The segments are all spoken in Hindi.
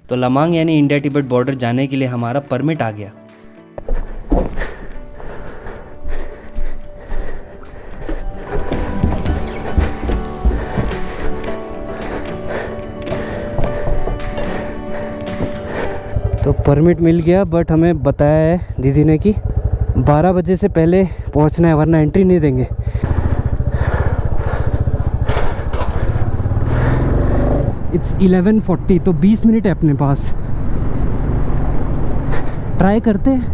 तो लमांग यानी इंडिया तिब्बत बॉर्डर जाने के लिए हमारा परमिट आ गया। तो परमिट मिल गया, बट हमें बताया है दीदी ने कि 12 बजे से पहले पहुंचना है वरना एंट्री नहीं देंगे। इट्स 11:40, तो 20 मिनट है अपने पास। ट्राई करते हैं,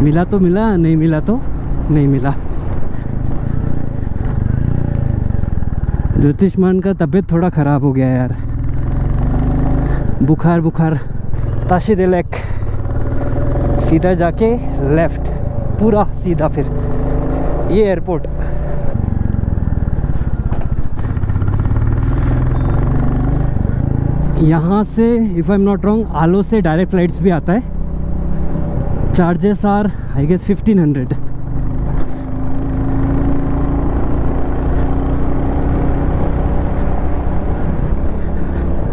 मिला तो मिला, नहीं मिला तो नहीं मिला। ज्योतिषमान का तबीयत थोड़ा ख़राब हो गया यार, बुखार। ताशिद लेक सीधा जाके लेफ्ट, पूरा सीधा, फिर ये एयरपोर्ट। यहाँ से if I am not wrong Aalo से डायरेक्ट फ्लाइट्स भी आता है। Charges are I guess 1500।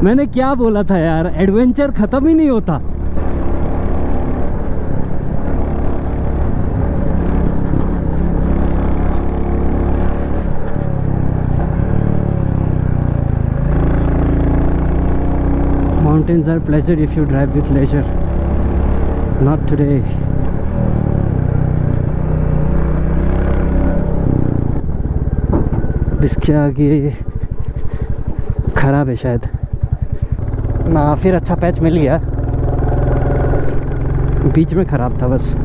मैंने क्या बोला था यार, एडवेंचर ख़त्म ही नहीं होता। Mountains are pleasure if you drive with leisure. Not today. इसके आगे खराब है शायद ना, फिर अच्छा पैच मिल गया, बीच में ख़राब था बस।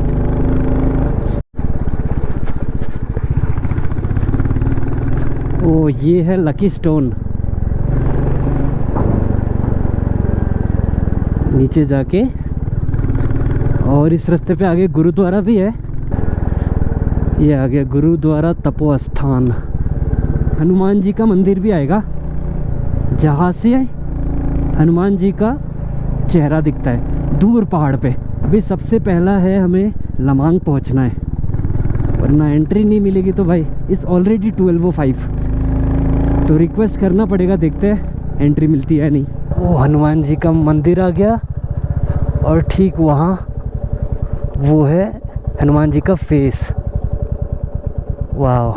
ओ ये है लकी स्टोन। नीचे जाके, और इस रास्ते पे आगे गुरुद्वारा भी है। ये आ गया गुरुद्वारा तपो स्थान। हनुमान जी का मंदिर भी आएगा, जहाँ से हनुमान जी का चेहरा दिखता है दूर पहाड़ पे। अभी सबसे पहला है हमें लमांग पहुँचना है, वरना एंट्री नहीं मिलेगी। तो भाई इट्स ऑलरेडी 12:05, तो रिक्वेस्ट करना पड़ेगा, देखते हैं एंट्री मिलती है नहीं। वो हनुमान जी का मंदिर आ गया, और ठीक वहाँ वो है हनुमान जी का फेस। वाह,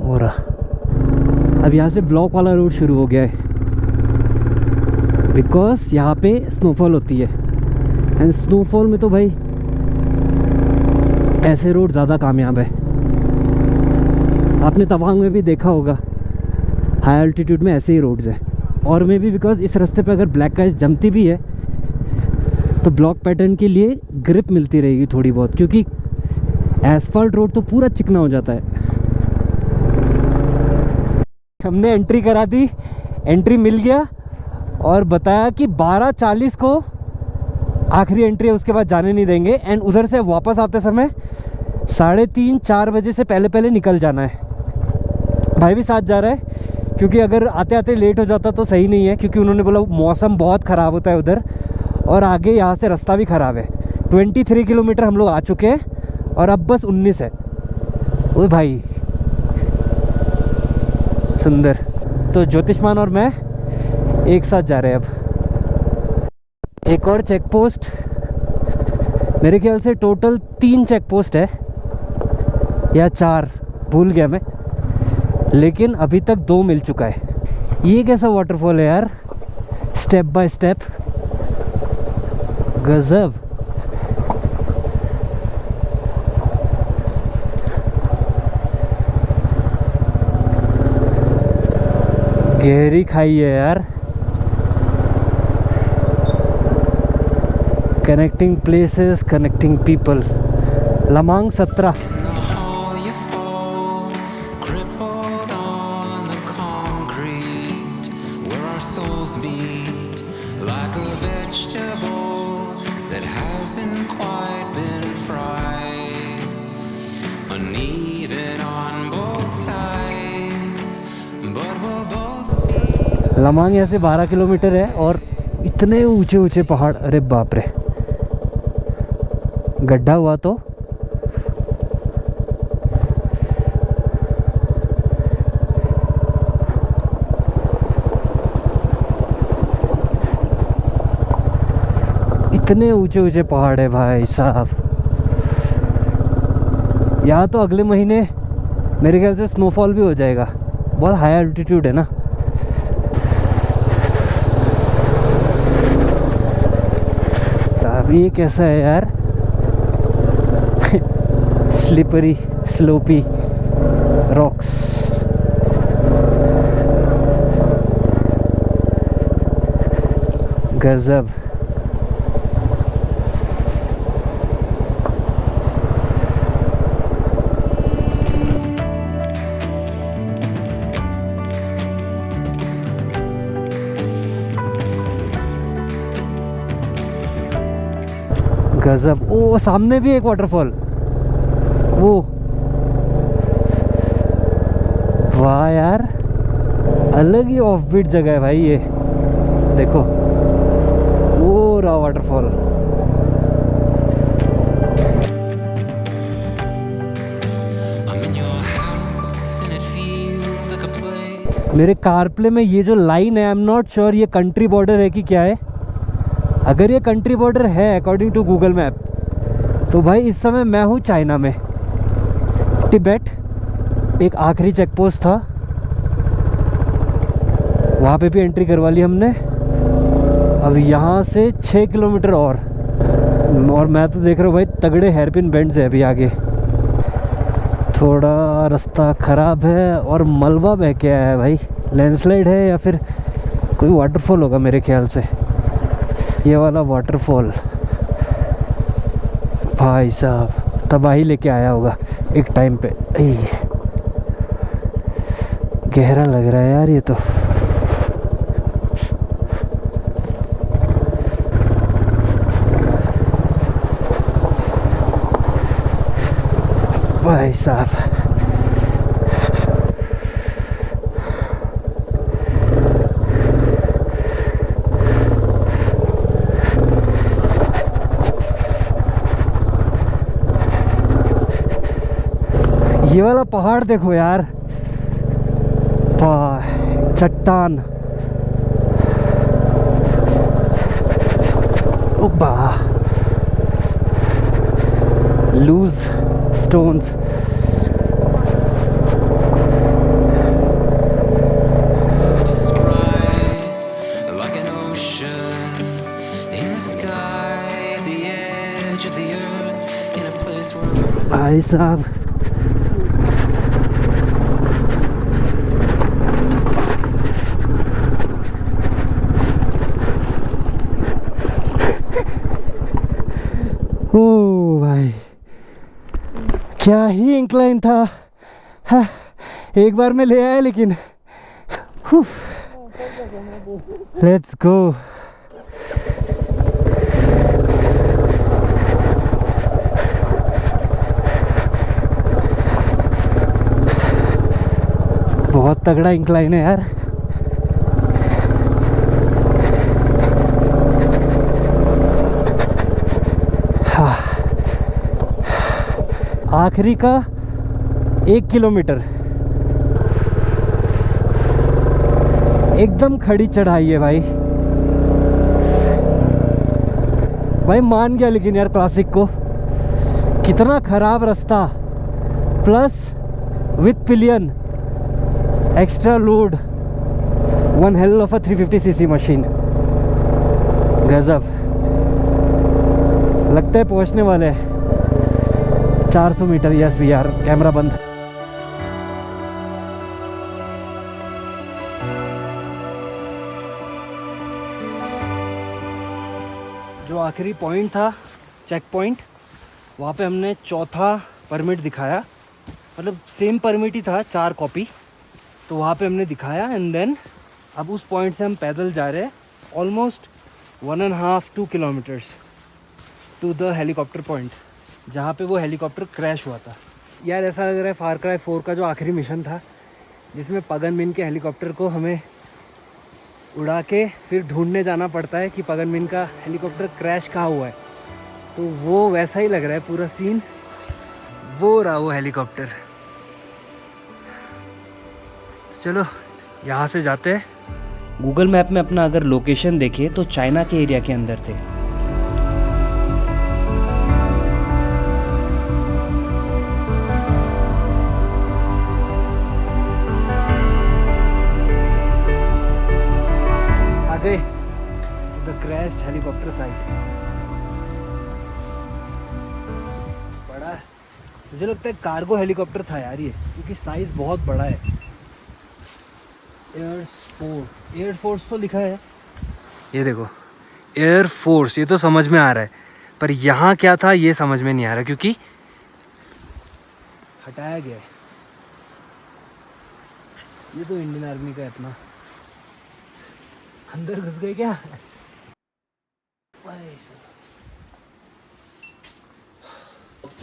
हो रहा। अब यहाँ से ब्लॉक वाला रोड शुरू हो गया है, बिकॉज यहाँ पे स्नोफॉल होती है, एंड स्नोफॉल में तो भाई ऐसे रोड ज़्यादा कामयाब है। आपने तवांग में भी देखा होगा, हाई अल्टीट्यूड में ऐसे ही रोड्स हैं। और में भी बिकॉज इस रास्ते पे अगर ब्लैक आइस जमती भी है तो ब्लॉक पैटर्न के लिए ग्रिप मिलती रहेगी थोड़ी बहुत, क्योंकि एसफाल्ट रोड तो पूरा चिकना हो जाता है। हमने एंट्री करा दी, एंट्री मिल गया, और बताया कि 12:40 को आखिरी एंट्री है, उसके बाद जाने नहीं देंगे। एंड उधर से वापस आते समय 3:30-4 बजे से पहले निकल जाना है। भाई भी साथ जा रहा है, क्योंकि अगर आते आते लेट हो जाता तो सही नहीं है, क्योंकि उन्होंने बोला मौसम बहुत ख़राब होता है उधर, और आगे यहाँ से रास्ता भी ख़राब है। 23 किलोमीटर हम लोग आ चुके हैं, और अब बस 19 है। ओए भाई सुंदर। तो ज्योतिषमान और मैं एक साथ जा रहे हैं अब। एक और चेक पोस्ट, मेरे ख्याल से टोटल 3 चेक पोस्ट है या 4, भूल गया मैं, लेकिन अभी तक 2 मिल चुका है। ये कैसा वाटरफॉल है यार, स्टेप बाय स्टेप, गजब। गहरी खाई है यार। Connecting places, connecting people. Lamang 17। Lamang यहाँ से 12 किलोमीटर है, और इतने ऊंचे ऊंचे पहाड़, अरे बाप रे। गड्ढा हुआ तो इतने ऊंचे ऊंचे पहाड़ है भाई साहब। यहाँ तो अगले महीने मेरे ख्याल से स्नोफॉल भी हो जाएगा, बहुत हाई एल्टीट्यूड है ना। अब ये कैसा है यार स्लिपरी स्लोपी रॉक्स। गजब। गजब। ओ सामने भी एक वाटरफॉल, वो वाह यार, अलग ही ऑफबीट जगह है भाई ये। देखो वो रहा वाटरफॉल। मेरे कारप्ले में ये जो लाइन है, आई एम नॉट श्योर ये कंट्री बॉर्डर है कि क्या है। अगर ये कंट्री बॉर्डर है अकॉर्डिंग टू गूगल मैप, तो भाई इस समय मैं हूँ चाइना में, तिब्बत। एक आखिरी चेक पोस्ट था, वहाँ पे भी एंट्री करवा ली हमने। अब यहाँ से 6 किलोमीटर और मैं तो देख रहा हूँ भाई तगड़े हेयरपिन बेंड्स है अभी आगे। थोड़ा रास्ता ख़राब है और मलबा बह के आया है भाई। लैंडस्लाइड है या फिर कोई वाटरफॉल होगा मेरे ख्याल से, ये वाला वाटरफॉल। भाई साहब तबाही लेके आया होगा एक टाइम पे। गहरा लग रहा है यार ये तो। भाई साहब ये वाला पहाड़ देखो यार, चट्टान। ओबा लूज स्टोन्स। भाई साहब ओ भाई क्या ही इंक्लाइन था। हाँ, एक बार में ले आया लेकिन। Let's go. बहुत तगड़ा इंक्लाइन है यार। हाँ, आखिरी का 1 किलोमीटर एकदम खड़ी चढ़ाई है भाई। भाई मान गया लेकिन यार क्लासिक को, कितना खराब रास्ता, plus with pillion extra load, one hell of a 350cc machine. गजब। लगता है पहुंचने वाले हैं 400 metre. Yes we are. Camera बंद। जो आखिरी पॉइंट था, चेक पॉइंट, वहाँ पे हमने चौथा परमिट दिखाया, मतलब सेम परमिट ही था, 4 कॉपी। तो वहाँ पे हमने दिखाया एंड देन अब उस पॉइंट से हम पैदल जा रहे हैं almost 1.5-2 kilometres to the helicopter point, जहाँ पे वो हेलीकॉप्टर क्रैश हुआ था। यार ऐसा लग रहा है फार क्राई 4 का जो आखिरी मिशन था, जिसमें पगन मिन के हेलीकॉप्टर को हमें उड़ा के फिर ढूंढने जाना पड़ता है कि पगन मिन का हेलीकॉप्टर क्रैश कहाँ हुआ है, तो वो वैसा ही लग रहा है पूरा सीन। वो रहा वो हेलीकॉप्टर। चलो यहाँ से जाते हैं। गूगल मैप में अपना अगर लोकेशन देखें तो चाइना के एरिया के अंदर थे। Helicopter site. बड़ा है, मुझे लगता है कार्गो हेलीकॉप्टर था यार ये, क्योंकि साइज़ बहुत बड़ा है। एयरफोर्स तो लिखा है, ये देखो एयरफोर्स, ये तो समझ में आ रहा है, पर यहाँ क्या था ये समझ में नहीं आ रहा क्योंकि हटाया गया है। ये तो इंडियन आर्मी का है अपना। अंदर घुस गए क्या?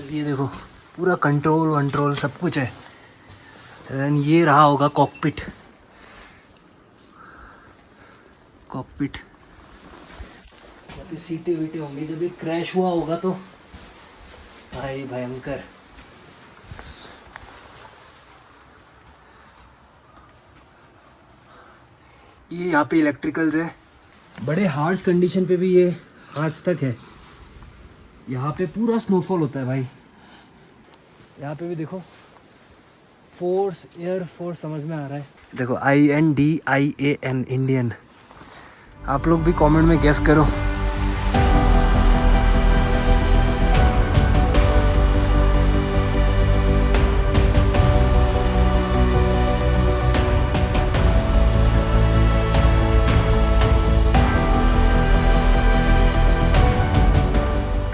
ये देखो पूरा कंट्रोल सब कुछ है। एंड ये रहा होगा कॉकपिट। यहाँ पे सीटें वीटें होंगी, जब ये क्रैश हुआ होगा तो भाई भयंकर। ये यहाँ पे इलेक्ट्रिकल्स है, बड़े हार्श कंडीशन पे भी ये आज तक है। यहाँ पे पूरा स्नोफॉल होता है भाई। यहाँ पे भी देखो एयर फोर्स समझ में आ रहा है। देखो INDIAN इंडियन। आप लोग भी कमेंट में गेस करो।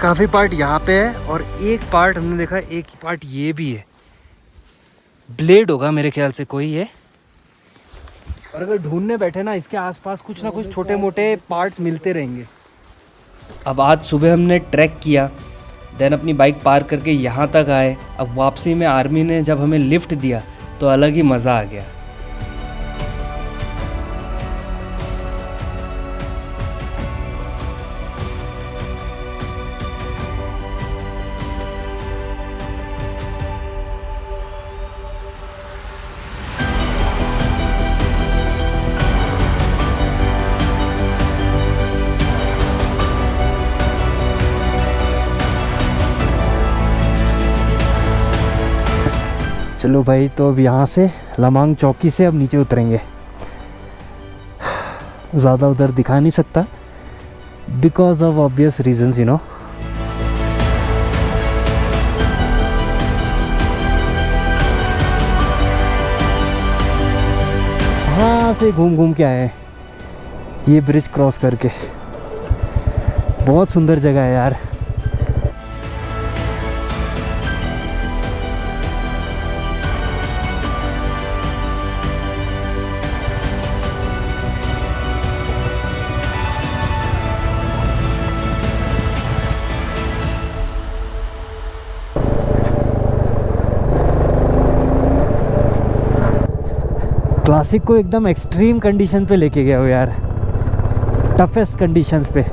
काफ़ी पार्ट यहाँ पे है और एक पार्ट हमने देखा, एक पार्ट ये भी है। ब्लेड होगा मेरे ख्याल से कोई है। और अगर ढूंढने बैठे ना, इसके आसपास कुछ ना कुछ छोटे मोटे पार्ट्स मिलते रहेंगे। अब आज सुबह हमने ट्रैक किया, देन अपनी बाइक पार्क करके यहाँ तक आए। अब वापसी में आर्मी ने जब हमें लिफ्ट दिया तो अलग ही मज़ा आ गया। चलो भाई, तो अब यहाँ से लमांग चौकी से अब नीचे उतरेंगे। ज़्यादा उधर दिखा नहीं सकता because of obvious reasons, you know. हाँ से घूम के आए ये ब्रिज क्रॉस करके। बहुत सुंदर जगह है यार। क्लासिक को एकदम एक्सट्रीम कंडीशन पे लेके गया हो यार, टफेस्ट कंडीशंस पे।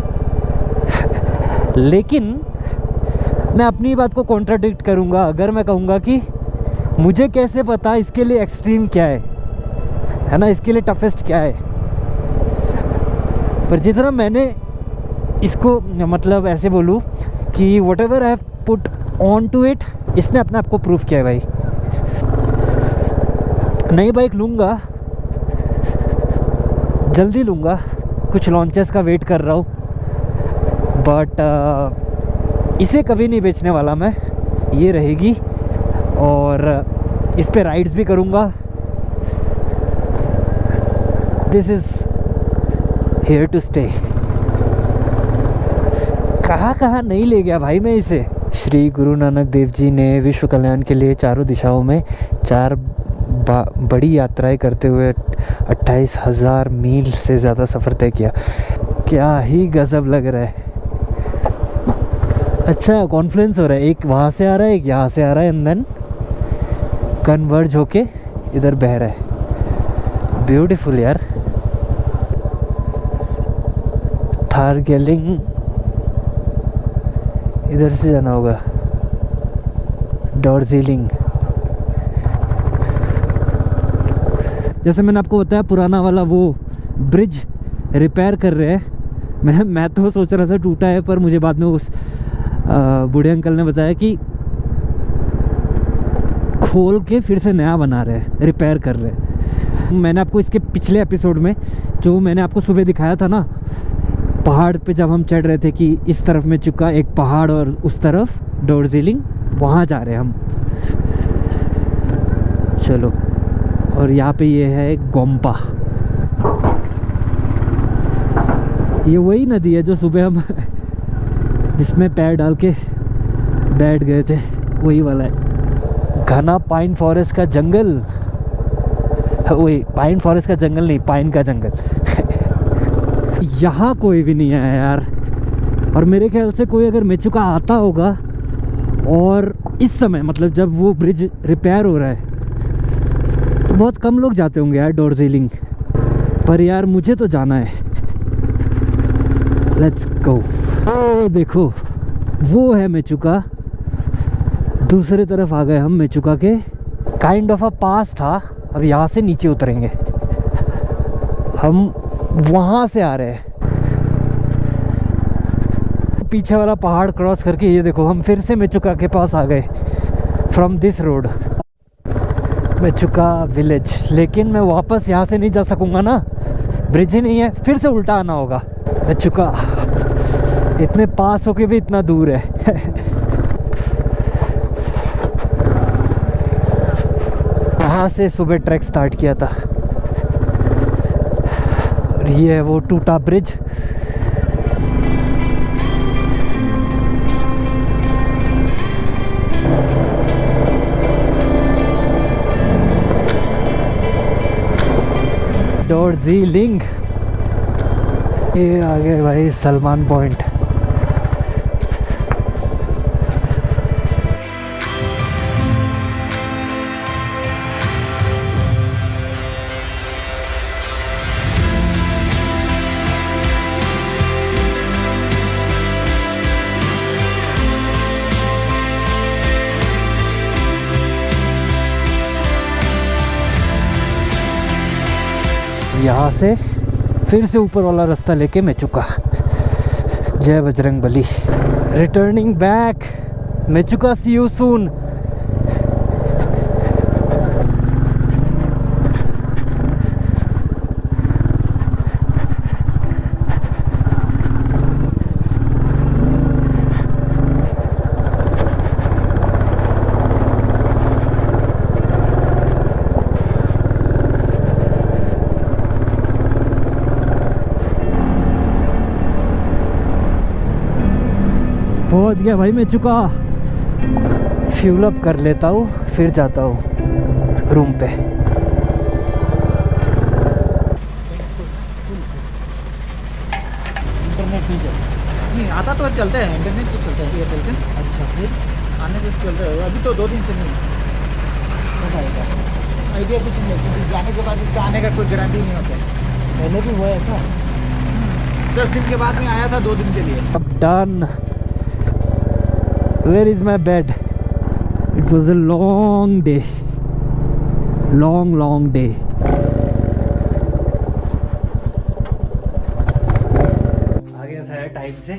लेकिन मैं अपनी बात को कॉन्ट्राडिक्ट करूंगा अगर मैं कहूंगा कि मुझे कैसे पता इसके लिए एक्सट्रीम क्या है ना, इसके लिए टफेस्ट क्या है। पर जितना मैंने इसको मतलब ऐसे बोलूँ कि whatever I have put on to it, इसने अपने आप को प्रूव किया है भाई। नई बाइक लूँगा, जल्दी लूँगा, कुछ लॉन्चेस का वेट कर रहा हूँ, बट इसे कभी नहीं बेचने वाला मैं। ये रहेगी और इस पे राइड्स भी करूँगा। This is here to stay. कहाँ नहीं ले गया भाई मैं इसे। श्री गुरु नानक देव जी ने विश्व कल्याण के लिए चारों दिशाओं में 4 बड़ी यात्राएं करते हुए 28,000 मील से ज़्यादा सफ़र तय किया। क्या ही गज़ब लग रहा है। अच्छा कॉन्फ्लुएंस हो रहा है, एक वहाँ से आ रहा है, एक यहाँ से आ रहा है, एंड देन कन्वर्ज होके इधर बह रहा है। ब्यूटीफुल यार। थारगेलिंग इधर से जाना होगा, दार्जिलिंग। जैसे मैंने आपको बताया पुराना वाला वो ब्रिज रिपेयर कर रहे हैं। मैं तो सोच रहा था टूटा है, पर मुझे बाद में उस बूढ़े अंकल ने बताया कि खोल के फिर से नया बना रहे हैं, रिपेयर कर रहे हैं। मैंने आपको इसके पिछले एपिसोड में जो मैंने आपको सुबह दिखाया था ना, पहाड़ पे जब हम चढ़ रहे थे कि इस तरफ में चुका एक पहाड़ और उस तरफ दार्जिलिंग, वहाँ जा रहे हैं हम। चलो, और यहाँ पे ये है गोम्पा। ये वही नदी है जो सुबह हम जिसमें पैर डाल के बैठ गए थे, वही वाला है। घना पाइन फॉरेस्ट का जंगल, वही पाइन फॉरेस्ट का जंगल नहीं, पाइन का जंगल। यहाँ कोई भी नहीं है यार, और मेरे ख्याल से कोई अगर मेचुका आता होगा और इस समय मतलब जब वो ब्रिज रिपेयर हो रहा है तो बहुत कम लोग जाते होंगे यार दार्जिलिंग। पर यार मुझे तो जाना है, लेट्स गो। ओ देखो, वो है मेचुका। दूसरे तरफ आ गए हम मेचुका के। काइंड ऑफ अ पास था। अब यहाँ से नीचे उतरेंगे, हम वहाँ से आ रहे हैं। पीछे वाला पहाड़ क्रॉस करके ये देखो हम फिर से मेचुका के पास आ गए from this road, Mechuka village. लेकिन मैं वापस यहाँ से नहीं जा सकूँगा ना, ब्रिज ही नहीं है, फिर से उल्टा आना होगा। मेचुका इतने पास होके भी इतना दूर है। यहाँ से सुबह ट्रैक स्टार्ट किया था। और ये है वो टूटा ब्रिज। दार्जिलिंग, ये आ गए भाई सलमान पॉइंट। यहाँ से फिर से ऊपर वाला रास्ता लेके मेचुका। जय Bajrang Bali. Returning back Mechuka, see you soon. पहुंच गया भाई मेचुका। फ्यूल अप कर लेता हूँ, फिर जाता हूँ रूम पे। इंटरनेट नहीं आता तो चलता है, इंटरनेट तो चलता है एयरटेल के। अच्छा, फिर आने से चल रहा है, अभी तो 2 दिन से नहीं आइडिया कुछ नहीं है, क्योंकि जाने के बाद इसका आने का कोई गारंटी नहीं होता है। पहले भी हुआ ऐसा। 10 दिन के बाद में आया था, 2 दिन के लिए। अब done. Where is my bed? It was a long day. Long day. आ गया था टाइम से।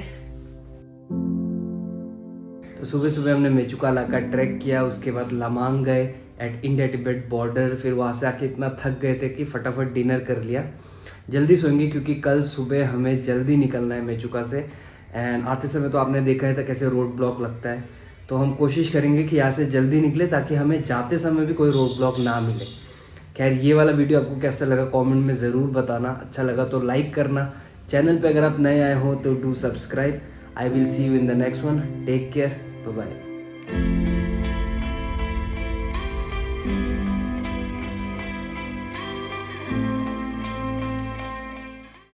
तो सुबह सुबह हमने मेचुका का ट्रैक किया, उसके बाद लमांग गए एट इंडिया तिब्बत बॉर्डर। फिर वहाँ से आके इतना थक गए थे कि फटाफट डिनर कर लिया। जल्दी सोएंगे क्योंकि कल सुबह हमें जल्दी निकलना है मेचुका से। एंड आते समय तो आपने देखा है था कैसे रोड ब्लॉक लगता है, तो हम कोशिश करेंगे कि यहाँ से जल्दी निकले ताकि हमें जाते समय भी कोई रोड ब्लॉक ना मिले। खैर, ये वाला वीडियो आपको कैसा लगा कमेंट में ज़रूर बताना। अच्छा लगा तो लाइक करना। चैनल पे अगर आप नए आए हो तो do subscribe. I will see you in the next one. Take care, bye bye.